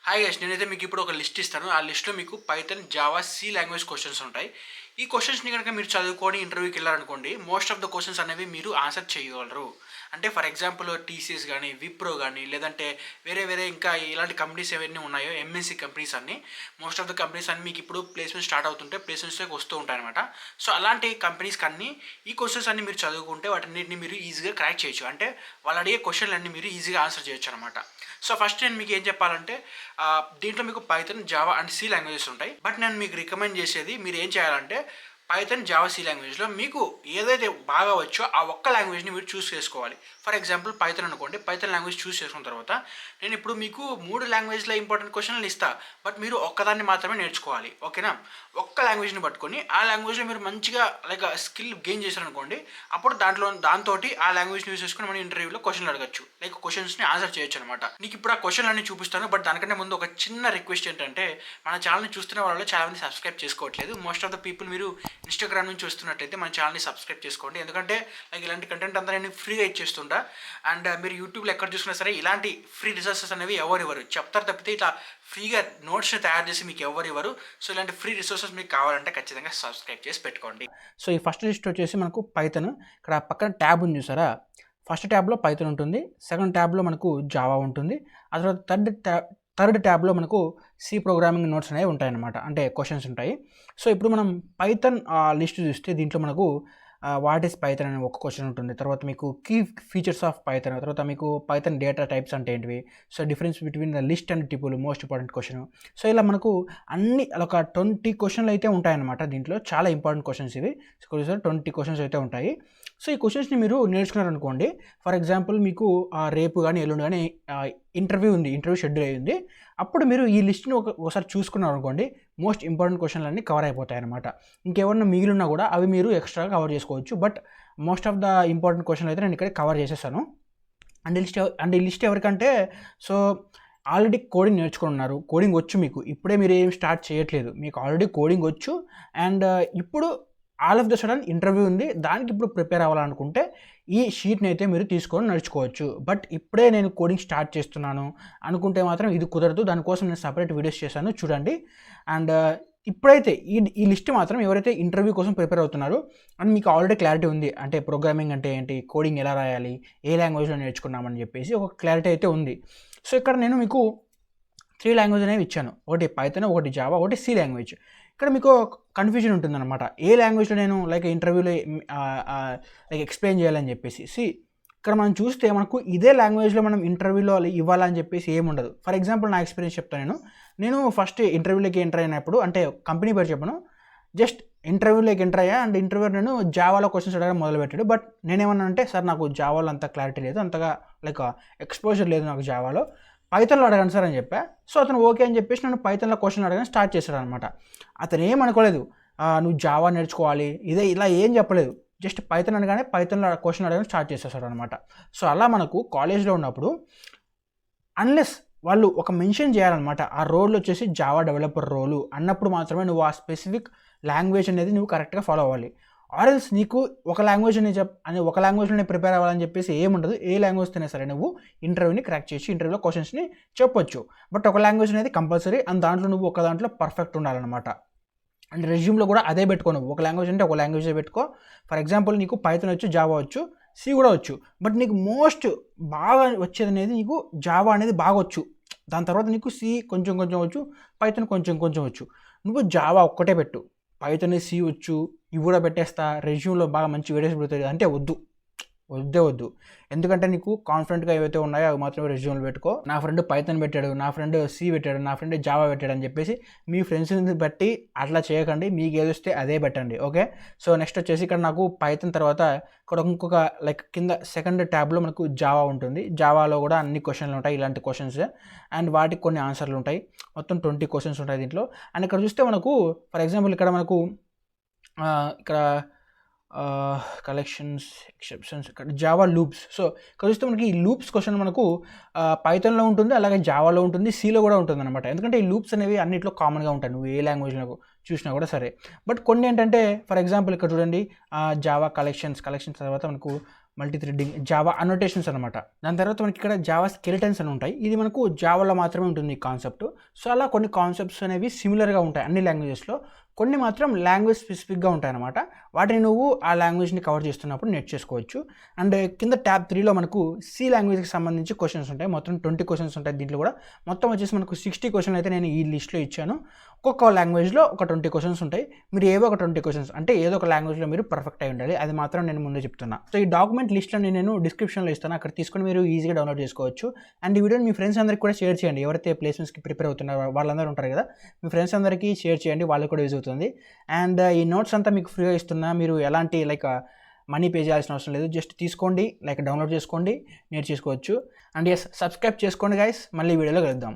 Hi guys, నేనైతే మీకు ఇప్పుడు ఒక లిస్ట్ ఇస్తాను. ఆ లిస్ట్‌లో మీకు Python, Java, C language questions ఉంటాయి. ఈ క్వెషన్స్‌ని గనుక మీరు చదువుకొని ఇంటర్వ్యూకి వెళ్లారనుకోండి, మోస్ట్ ఆఫ్ ద క్వెషన్స్ అనేవి మీరు ఆన్సర్ చేయగలరు. అంటే ఫర్ ఎగ్జాంపుల్ టీసీఎస్ గాని, విప్రో గాని, లేదంటే వేరే వేరే ఇంకా ఇలాంటి కంపెనీస్ ఏవన్నీ ఉన్నాయో ఎంఎన్‌సి కంపెనీస్ అన్నీ, మోస్ట్ ఆఫ్ ద కంపెనీస్ అన్నీ మీకు ఇప్పుడు ప్లేస్‌మెంట్ స్టార్ట్ అవుతుంటే ప్లేస్‌మెంట్స్‌లోకి వస్తూ ఉంటాయన్నమాట. సో అలాంటి కంపెనీస్‌కి అన్నీ ఈ క్వెషన్స్ అన్నీ మీరు చదువుకుంటే వాటన్నిటిని మీరు ఈజీగా క్రాక్ చేయొచ్చు. అంటే వాళ్ళు అడిగే క్వెషన్‌లన్నీ మీరు ఈజీగా ఆన్సర్ చేయొచ్చనమాట. సో ఫస్ట్ నేను మీకు ఏం చెప్పాలంటే దీంట్లో మీకు Python, Java and C languages ఉంటాయి. బట్ నేను మీకు రికమెండ్ చేసేది మీరు ఏం చేయాలంటే పైథాన్, జావా, సి లాంగ్వేజ్లో మీకు ఏదైతే బాగా వచ్చో ఆ ఒక్క లాంగ్వేజ్ని మీరు చూస్ చేసుకోవాలి. ఫర్ ఎగ్జాంపుల్ పైథాన్ అనుకోండి, పైథాన్ లాంగ్వేజ్ చూస్ చేసుకున్న తర్వాత నేను ఇప్పుడు మీకు 3 లాంగ్వేజ్లో ఇంపార్టెంట్ క్వశ్చన్లు ఇస్తా. బట్ మీరు ఒక్కదాన్ని మాత్రమే నేర్చుకోవాలి. ఓకేనా? ఒక్క లాంగ్వేజ్ని పట్టుకొని ఆ లాంగ్వేజ్లో మీరు మంచిగా లైక్ స్కిల్ గెయిన్ చేశారనుకోండి, అప్పుడు దాంతో ఆ లాంగ్వేజ్ని యూస్ చేసుకుని మనం ఇంటర్వ్యూలో క్వశ్చన్లు అడగచ్చు. లైక్ క్వశ్చన్స్ని ఆన్సర్ చేయొచ్చు అనమాట. నీకు ఇప్పుడు ఆ క్వశ్చన్లు అన్ని చూపిస్తాను. బట్ దానికంటే ముందు ఒక చిన్న రిక్వెస్ట్ ఏంటంటే, మన ఛానల్ని చూస్తున్న వాళ్ళు చాలా మంది సబ్స్క్రైబ్ చేసుకోవట్లేదు. మోస్ట్ ఆఫ్ ద పీపుల్ మీరు ఇన్స్టాగ్రామ్ నుంచి చూస్తున్నట్టయితే మన ఛానల్ని సబ్స్క్రైబ్ చేసుకోండి. ఎందుకంటే లైక్ ఇలాంటి కంటెంట్ అంతా నేను ఫ్రీగా ఇచ్చేస్తుంటా. అండ్ మీరు యూట్యూబ్లో ఎక్కడ చూసినా సరే ఇలాంటి ఫ్రీ రిసోర్సెస్ అనేవి ఎవరు ఇవ్వరు. చెప్తారు తప్పితే ఇట్లా ఫ్రీగా నోట్స్ని తయారు చేసి మీకు ఎవరు ఇవ్వరు. సో ఇలాంటి ఫ్రీ రిసోర్సెస్ మీకు కావాలంటే ఖచ్చితంగా సబ్స్క్రైబ్ చేసి పెట్టుకోండి. సో ఈ ఫస్ట్ లిస్ట్ వచ్చేసి మనకు పైథాన్. ఇక్కడ పక్కన ట్యాబ్ ఉంది చూసారా? ఫస్ట్ ట్యాబ్లో పైథాన్ ఉంటుంది, సెకండ్ ట్యాబ్లో మనకు జావా ఉంటుంది, ఆ తర్వాత థర్డ్ ట్యాబ్లో మనకు సి ప్రోగ్రామింగ్ నోట్స్ అనేవి ఉంటాయన్నమాట. అంటే క్వశ్చన్స్ ఉంటాయి. సో ఇప్పుడు మనం పైథాన్ లిస్ట్ చూస్తే దీంట్లో మనకు వాట్ ఈస్ పైథాన్ అనే ఒక క్వశ్చన్ ఉంటుంది. తర్వాత మీకు కీ ఫీచర్స్ ఆఫ్ పైథాన్, తర్వాత మీకు పైథాన్ డేటా టైప్స్ అంటే ఏంటివి, so difference between the list and tuple most important question. So ఇలా మనకు అన్ని ఒక 20 క్వశ్చన్లు అయితే ఉంటాయన్నమాట. దీంట్లో చాలా ఇంపార్టెంట్ క్వశ్చన్స్ ఇవి. సో 20 క్వశ్చన్స్ అయితే ఉంటాయి. సో ఈ క్వశ్చన్స్ని మీరు నేర్చుకున్నారనుకోండి, ఫర్ ఎగ్జాంపుల్ మీకు రేపు కానీ ఎల్లుండి కానీ ఇంటర్వ్యూ షెడ్యూల్ అయ్యింది. అప్పుడు మీరు ఈ లిస్ట్ని ఒకసారి చూసుకున్నారు అనుకోండి, మోస్ట్ ఇంపార్టెంట్ క్వశ్చన్లు అన్నీ కవర్ అయిపోతాయి అనమాట. ఇంకేమన్నా మిగిలినా కూడా అవి మీరు ఎక్స్ట్రాగా కవర్ చేసుకోవచ్చు. But most of the important క్వశ్చన్లు అయితే నేను ఇక్కడ కవర్ చేసేసాను. అండ్ ఈ లిస్ట్ ఎవరికంటే, సో ఆల్రెడీ కోడింగ్ నేర్చుకున్నారు, కోడింగ్ వచ్చు మీకు, ఇప్పుడే మీరు ఏం స్టార్ట్ చేయట్లేదు, మీకు ఆల్రెడీ కోడింగ్ వచ్చు. అండ్ ఇప్పుడు all of the sudden interview ఉంది, దానికి ఇప్పుడు ప్రిపేర్ అవ్వాలనుకుంటే ఈ షీట్ని అయితే మీరు తీసుకొని నడుచుకోవచ్చు. బట్ ఇప్పుడే నేను కోడింగ్ స్టార్ట్ చేస్తున్నాను అనుకుంటే మాత్రం ఇది కుదరదు. దానికోసం నేను సపరేట్ వీడియోస్ చేశాను, చూడండి. అండ్ ఇప్పుడైతే ఈ లిస్ట్ మాత్రం ఎవరైతే ఇంటర్వ్యూ కోసం ప్రిపేర్ అవుతున్నారో అండ్ మీకు ఆల్రెడీ క్లారిటీ ఉంది, అంటే ప్రోగ్రామింగ్ అంటే ఏంటి, కోడింగ్ ఎలా రాయాలి, ఏ లాంగ్వేజ్లో నేర్చుకున్నామని చెప్పేసి ఒక క్లారిటీ అయితే ఉంది. సో ఇక్కడ నేను మీకు 3 లాంగ్వేజ్ అనేవి ఇచ్చాను. ఒకటి పైథాన్, ఒకటి జావా, ఒకటి సి లాంగ్వేజ్. ఇక్కడ మీకు కన్ఫ్యూజన్ ఉంటుందన్నమాట, ఏ లాంగ్వేజ్లో నేను లైక్ ఇంటర్వ్యూలో లైక్ ఎక్స్ప్లెయిన్ చేయాలని చెప్పేసి. ఇక్కడ మనం చూస్తే మనకు ఇదే లాంగ్వేజ్లో మనం ఇంటర్వ్యూలో ఇవ్వాలని చెప్పేసి ఏముండదు. ఫర్ ఎగ్జాంపుల్ నా ఎక్స్పీరియన్స్ చెప్తాను. నేను ఫస్ట్ ఇంటర్వ్యూలోకి ఎంటర్ అయినప్పుడు, అంటే కంపెనీ పేరు చెప్పను, జస్ట్ ఇంటర్వ్యూలోకి ఎంటర్ అయ్యా. అండ్ ఇంటర్వ్యూ నేను జావాలో క్వశ్చన్స్ అడగడం మొదలుపెట్టాడు. బట్ నేనేమన్నా అంటే, సార్ నాకు జావాలో అంత క్లారిటీ లేదు, అంతగా లైక్ ఎక్స్పోజర్ లేదు నాకు జావాలో, పైథాన్లో అడగండి సార్ అని చెప్పా. సో అతను ఓకే అని చెప్పేసి నన్ను పైథాన్లో క్వశ్చన్ అడగడం స్టార్ట్ చేశాడు అనమాట. అతను ఏమనుకోలేదు, నువ్వు జావా నేర్చుకోవాలి ఇలా ఏం చెప్పలేదు. జస్ట్ పైథాన్ అనగానే పైథాన్లో క్వశ్చన్ అడగడం స్టార్ట్ చేసేసాడు అనమాట. సో అలా మనకు కాలేజ్లో ఉన్నప్పుడు అన్లెస్ వాళ్ళు ఒక మెన్షన్ చేయాలన్నమాట, ఆ రోల్ వచ్చేసి జావా డెవలపర్ రోలు అన్నప్పుడు మాత్రమే నువ్వు ఆ స్పెసిఫిక్ లాంగ్వేజ్ అనేది నువ్వు కరెక్ట్గా ఫాలో అవ్వాలి. ఆర్ఎల్స్ నీకు ఒక లాంగ్వేజ్ ఒక లాంగ్వేజ్లోనే ప్రిపేర్ అవ్వాలని చెప్పేసి ఏముండదు. ఏ లాంగ్వేజ్ అయినా సరే నువ్వు ఇంటర్వ్యూని క్రాక్ చేసి ఇంటర్వ్యూలో క్వశ్చన్స్ని చెప్పొచ్చు. బట్ ఒక లాంగ్వేజ్ అనేది కంపల్సరీ, అండ్ దాంట్లో నువ్వు ఒక దాంట్లో పర్ఫెక్ట్ ఉండాలన్నమాట. అండ్ రెజ్యూమ్లో కూడా అదే పెట్టుకో, నువ్వు ఒక లాంగ్వేజ్ అంటే ఒక లాంగ్వేజే పెట్టుకో. ఫర్ ఎగ్జాంపుల్ నీకు పైథాన్ వచ్చు, జావా వచ్చు, సి కూడా వచ్చు. బట్ నీకు మోస్ట్ బాగా వచ్చేది అనేది నీకు జావా అనేది బాగా వచ్చు. దాని తర్వాత నీకు సి కొంచెం వచ్చు, పైథాన్ కొంచెం వచ్చు. నువ్వు జావా ఒక్కటే పెట్టు, పైథాన్, సి వచ్చు ఇవి కూడా పెట్టేస్తా, రెజ్యూమ్లో బాగా మంచి వీడియోస్ పెడుతుంది అంటే వద్దు. ఎందుకంటే నీకు కాన్ఫిడెంట్గా ఏవైతే ఉన్నాయో అవి మాత్రమే రెజ్యూమ్లో పెట్టుకో. నా ఫ్రెండ్ పైథాన్ పెట్టాడు, నా ఫ్రెండ్ సి పెట్టాడు, నా ఫ్రెండ్ జావా పెట్టాడు అని చెప్పేసి మీ ఫ్రెండ్స్ని బట్టి అట్లా చేయకండి. మీకు ఏది వస్తే అదే పెట్టండి, ఓకే? సో నెక్స్ట్ వచ్చేసి ఇక్కడ నాకు పైథాన్ తర్వాత ఇక్కడ ఇంకొక లైక్ కింద సెకండ్ ట్యాబ్లో మనకు జావా ఉంటుంది. జావాలో కూడా అన్ని క్వశ్చన్లు ఉంటాయి, ఇలాంటి క్వశ్చన్స్, అండ్ వాటికి కొన్ని ఆన్సర్లు ఉంటాయి. మొత్తం 20 క్వశ్చన్స్ ఉంటాయి దీంట్లో. అండ్ ఇక్కడ చూస్తే మనకు ఫర్ ఎగ్జాంపుల్ ఇక్కడ మనకు ఇక్కడ కలెక్షన్స్, ఎక్సెప్షన్స్, ఇక్కడ జావా లూప్స్. సో ఇక్కడ చూస్తే మనకి ఈ లూప్స్ క్వశ్చన్ మనకు పైథాన్లో ఉంటుంది, అలాగే జావాలో ఉంటుంది, సిలో కూడా ఉంటుంది అనమాట. ఎందుకంటే ఈ లూప్స్ అనేవి అన్నింటిలో కామన్గా ఉంటాయి, నువ్వు ఏ లాంగ్వేజ్లో చూసినా కూడా సరే. బట్ కొన్ని ఏంటంటే, ఫర్ ఎగ్జాంపుల్ ఇక్కడ చూడండి, జావా కలెక్షన్స్ తర్వాత మనకు మల్టీ థ్రెడింగ్, జావా అనోటేషన్స్ అనమాట. దాని తర్వాత మనకి ఇక్కడ జావా స్కెలిటన్స్ అని ఉంటాయి. ఇది మనకు జావాలో మాత్రమే ఉంటుంది ఈ కాన్సెప్ట్. సో అలా కొన్ని కాన్సెప్ట్స్ అనేవి సిమిలర్గా ఉంటాయి అన్ని లాంగ్వేజెస్లో, కొన్ని మాత్రం లాంగ్వేజ్ స్పెసిఫిక్గా ఉంటాయన్నమాట. వాటిని నువ్వు ఆ లాంగ్వేజ్ని కవర్ చేస్తున్నప్పుడు నేర్చేసుకోవచ్చు. అండ్ కింద ట్యాబ్ 3లో మనకు సి లాంగ్వేజ్కి సంబంధించి క్వశ్చన్స్ ఉంటాయి. మొత్తం 20 క్వశ్చన్స్ ఉంటాయి దీంట్లో కూడా. మొత్తం వచ్చేసి మనకు 60 క్వశ్చన్లు అయితే నేను ఈ లిస్ట్లో ఇచ్చాను. ఒక్కొక్క లాంగ్వేజ్లో ఒక 20 క్వశ్చన్స్ ఉంటాయి. మీరు ఏవో ఒక 20 క్వశ్చన్స్ అంటే ఏదో ఒక లాంగ్వేజ్లో మీరు పర్ఫెక్ట్ అయి ఉండాలి. అది మాత్రం నేను ముందే చెప్తున్నా. సో ఈ డాక్యుమెంట్ లిస్ట్లో నేను డిస్క్రిప్షన్లో ఇస్తాను, అక్కడ తీసుకొని మీరు ఈజీగా డౌన్లోడ్ చేసుకోవచ్చు. అండ్ ఈ వీడియోని మీ ఫ్రెండ్స్ అందరికీ కూడా షేర్ చేయండి. ఎవరైతే ప్లేస్మెంట్స్కి ప్రిపేర్ అవుతున్నారో వాళ్ళందరూ ఉంటారు కదా, మీ ఫ్రెండ్స్ అందరికీ షేర్ చేయండి, వాళ్ళకి కూడా యూజ్ అవుతుంది. అండ్ ఈ నోట్స్ అంతా మీకు ఫ్రీగా ఇస్తున్నా. మీరు ఎలాంటి మనీ పే చేయాల్సిన అవసరం లేదు. జస్ట్ తీసుకోండి, డౌన్లోడ్ చేసుకోండి, నేర్చేసుకోవచ్చు. అండ్ ఎస్, సబ్స్క్రైబ్ చేసుకోండి గైస్. మళ్ళీ వీడియోలో కలుద్దాం.